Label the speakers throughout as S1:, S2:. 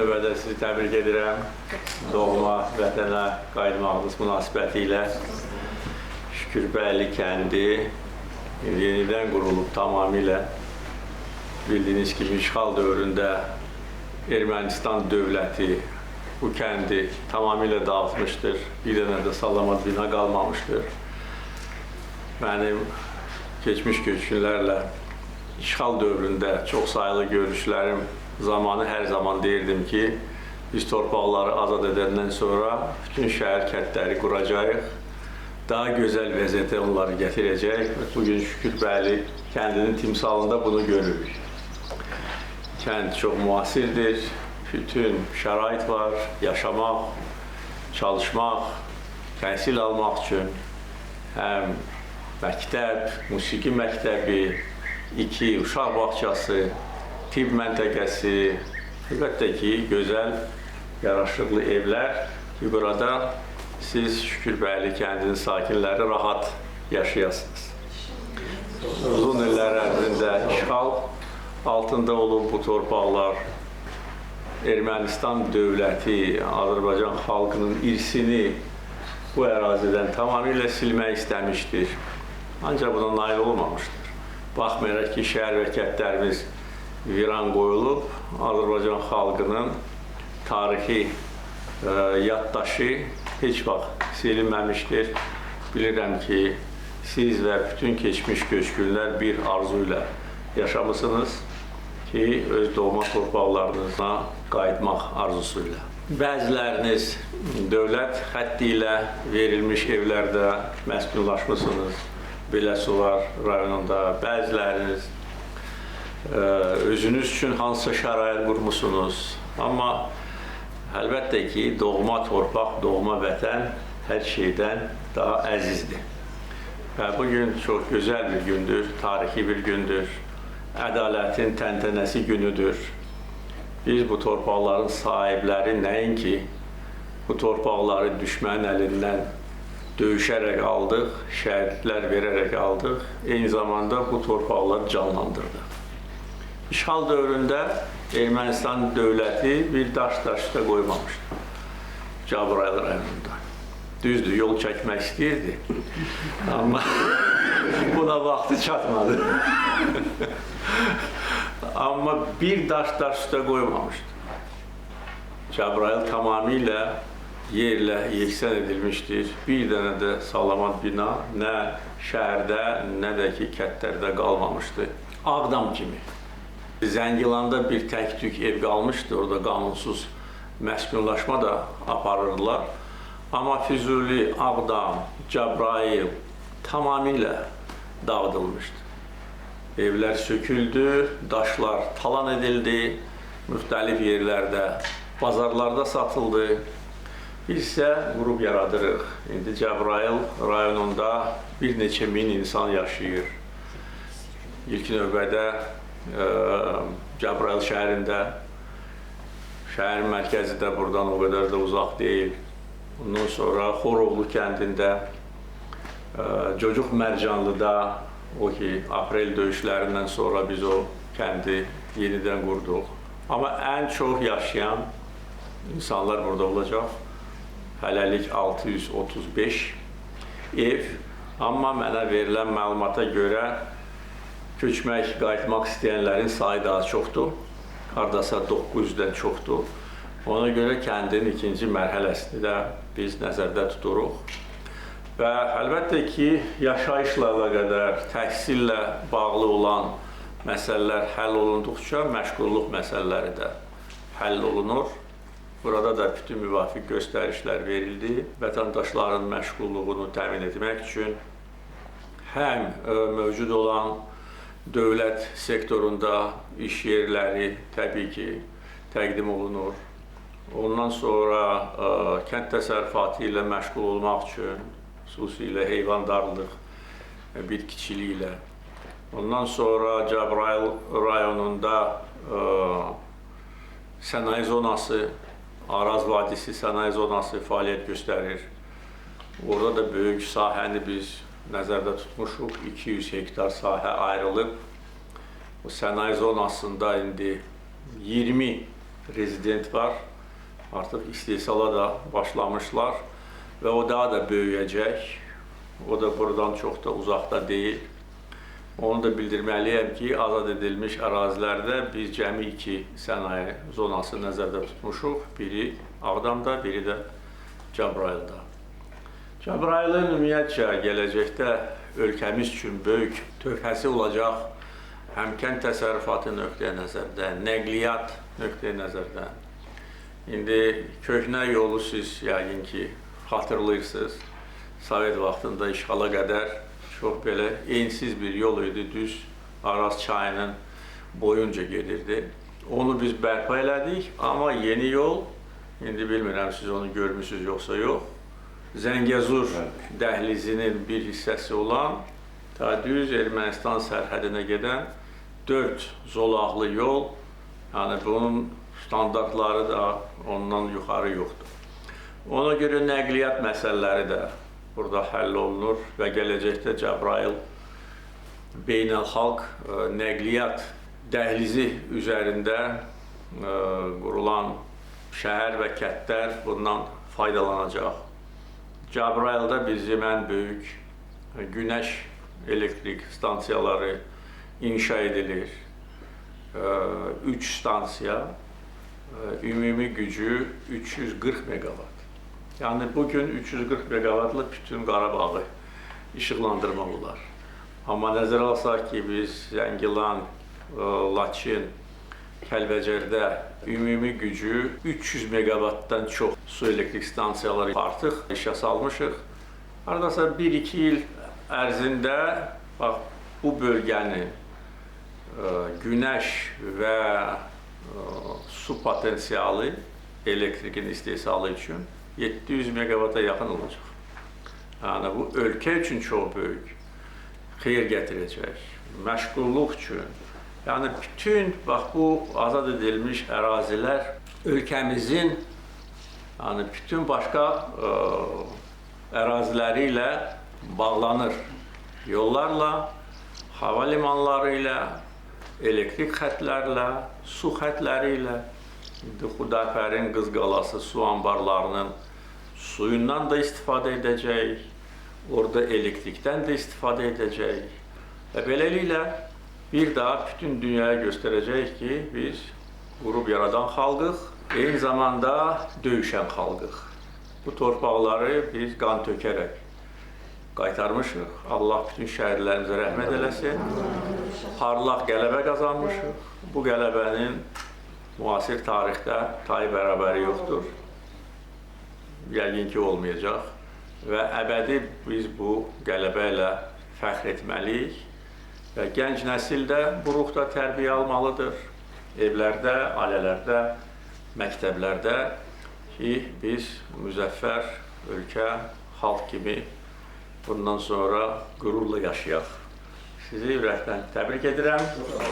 S1: növbədə sizi təbrik edirəm. Doğma vətənə qayıtmağınız münasibəti ilə Şükürbəyli kəndi yenidən qurulub tamamilə. Bildiyiniz kimi işğal dövründə Ermənistan dövləti bu kəndi tamamilə dağıtmışdır. Bir dənə də salamat bina qalmamışdır. Mənim keçmiş köçkünlərlə işğal dövründə çox sayılı görüşlərim zamanı hər zaman deyirdim ki, biz torpaqları azad edəndən sonra bütün şəhər kəndləri quracağıq, daha gözəl vəziyyətə onları gətirəcək. Bugün Şükürbəyli kəndinin timsalında bunu görürük. Kənd çox müasirdir, bütün şərait var, yaşamaq, çalışmaq, təhsil almaq üçün həm məktəb, musiqi məktəbi, 2 uşaq bağçası, tibb məntəqəsi, əlbəttə ki, gözəl, yaraşıqlı evlər ki, burada siz Şükürbəyli kəndinin sakinləri rahat yaşayasınız. Uzun illər ərzində işğal altında olub bu torpaqlar, Ermənistan dövləti Azərbaycan xalqının irsini bu ərazidən tamamilə silmək istəmişdir. Ancaq buna nail olmamışdır. Baxmayaraq ki, şəhər və kəndlərimiz viran qoyulub, Azərbaycan xalqının tarixi yaddaşı heç vaxt silinməmişdir. Bilirəm ki, siz və bütün keçmiş köçkünlər bir arzu ilə yaşamısınız ki, öz doğma torpaqlarınıza qayıtmaq arzusu ilə. Bəziləriniz dövlət xətti ilə verilmiş evlərdə məskunlaşmışsınız, Biləsuvar rayonunda. Bəziləriniz özünüz üçün hansısa şərait qurmusunuz. Amma əlbəttə ki, doğma torpaq, doğma vətən hər şeydən daha əzizdir. Və bugün çox gözəl bir gündür, tarixi bir gündür. Ədalətin təntənəsi günüdür. Biz bu torpaqların sahibləri nəinki bu torpaqları düşmənin əlindən döyüşərək aldıq, şəhidlər verərək aldıq, eyni zamanda bu torpaqları canlandırdıq. İşğal dövründə Ermənistan dövləti bir daş-daşda qoymamışdı Cəbrayıl rayonunda. Düzdür, yol çəkmək istəyirdi, amma buna vaxtı çatmadı. Amma bir daş üstə qoymamışdı. Cəbrayıl tamamilə yerlə yeksən edilmişdir. Bir dənə də salamat bina nə şəhərdə, nə də ki, kəndlərdə qalmamışdı. Ağdam kimi. Zəngilanda bir tək-tük ev qalmışdı, orada qanunsuz məskunlaşma da aparırdılar. Amma Füzuli, Ağdam, Cəbrayıl tamamilə dağıdılmışdı. Evlər söküldü, daşlar talan edildi, müxtəlif yerlərdə, bazarlarda satıldı. Biz isə qrup yaradırıq. İndi Cəbrayıl rayonunda bir neçə min insan yaşayır. İlk növbədə Cəbrayıl şəhərində, şəhərin mərkəzi də buradan o qədər də uzaq deyil. Ondan sonra Xorovlu kəndində, Cocuq Mərcanlıda, o ki, aprel döyüşlərindən sonra biz o kəndi yenidən qurduq. Amma ən çox yaşayan insanlar burada olacaq. Hələlik 635 ev. Amma mənə verilən məlumata görə köçmək, qayıtmaq istəyənlərin sayı daha çoxdur. Hardasa 900-dən çoxdur. Ona görə kəndin ikinci mərhələsini də biz nəzərdə tuturuq. Və əlbəttə ki, yaşayışla əlaqədar, təhsillə bağlı olan məsələlər həll olunduqca məşğulluq məsələləri də həll olunur. Burada da bütün müvafiq göstərişlər verildi. Vətəndaşların məşğulluğunu təmin etmək üçün həm mövcud olan dövlət sektorunda iş yerləri təbii ki, təqdim olunur. Ondan sonra kənd təsərrüfatı ilə məşğul olmaq üçün, xüsusilə heyvandarlıq, bitkiçiliyi ilə. Ondan sonra Cəbrayıl rayonunda sənaye zonası, Araz Vadisi sənaye zonası fəaliyyət göstərir. Orada da böyük sahəni biz nəzərdə tutmuşuq. 200 hektar sahə ayrılıb. O sənaye zonasında indi 20 rezident var. Artıq istehsala da başlamışlar və o daha da böyüyəcək. O da buradan çox da uzaqda deyil. Onu da bildirməliyəm ki, azad edilmiş ərazilərdə biz cəmi 2 sənaye zonası nəzərdə tutmuşuq. Biri Ağdamda, biri də Cəbrayılda. Cəbrayılın ümumiyyətcə gələcəkdə ölkəmiz üçün böyük töhfəsi olacaq. Həm kənd təsərrüfatı nöqteyi nəzərdən, nəqliyyat nöqteyi nəzərdən. İndi köhnə yolu siz yəqin ki, xatırlayırsınız. Sovet vaxtında işğala qədər çox belə ensiz bir yol idi, düz Araz çayının boyunca gedirdi. Onu biz bərpa elədik, amma yeni yol, indi bilmirəm siz onu görmüsünüz yoxsa yox, Zəngəzur dəhlizinin bir hissəsi olan, ta düz Ermənistan sərhədinə gedən 4 zolaqlı yol, yəni bunun standartları da ondan yuxarı yoxdur. Ona görə nəqliyyat məsələləri də burada həll olunur və gələcəkdə Cəbrayıl beynəlxalq nəqliyyat dəhlizi üzərində qurulan şəhər və kəndlər bundan faydalanacaq. Cəbrayılda bizim ən böyük günəş elektrik stansiyaları inşa edilir. 3 stansiya, ümumi gücü 340 megawatt. Yəni bugün 340 megawattlı bütün Qarabağı işıqlandırmaq olar. Amma nəzərə alsaq ki, biz Zəngilan, Laçın, Kəlbəcərdə ümumi gücü 300 megawattdan çox su elektrik stansiyaları artıq işə salmışıq. Haradasa 1-2 il ərzində bax, bu bölgənin günəş və su potensialı elektrikin istehsalı üçün 700 megawata yaxın olacaq. Yəni bu ölkə üçün çox böyük xeyir gətirəcək, məşğulluq üçün. Yəni bütün bax bu azad edilmiş ərazilər ölkəmizin yəni bütün başqa əraziləri ilə bağlanır. Yollarla, hava limanları ilə, elektrik xətlərlə, su xətləri ilə, Xudafərin Qız Qalası su anbarlarının suyundan da istifadə edəcək, orada elektrikdən də istifadə edəcək və beləliklə bir daha bütün dünyaya göstərəcək ki, biz qurub yaradan xalqıq, eyni zamanda döyüşən xalqıq. Bu torpaqları biz qan tökərək qaytarmışıq. Allah bütün şəhidlərimizə rəhmət eləsin. Parlaq qələbə qazanmışıq. Bu qələbənin müasir tarixdə tayı bərabəri yoxdur. Yəqin ki, olmayacaq. Və əbədi biz bu qələbə ilə fəxr etməliyik. Və gənc nəsil də bu ruhda tərbiyə almalıdır. Evlərdə, ailələrdə, məktəblərdə ki, biz müzəffər ölkə, xalq kimi bundan sonra qürurla yaşayaq. Sizi ürəkdən təbrik edirəm.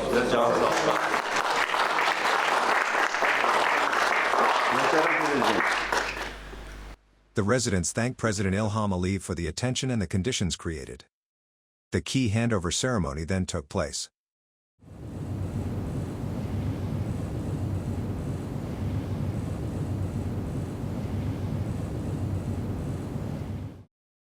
S1: Sizə can sağlığı.
S2: The residents thanked President Ilham Aliyev for the attention and the conditions created. The key handover ceremony then took place.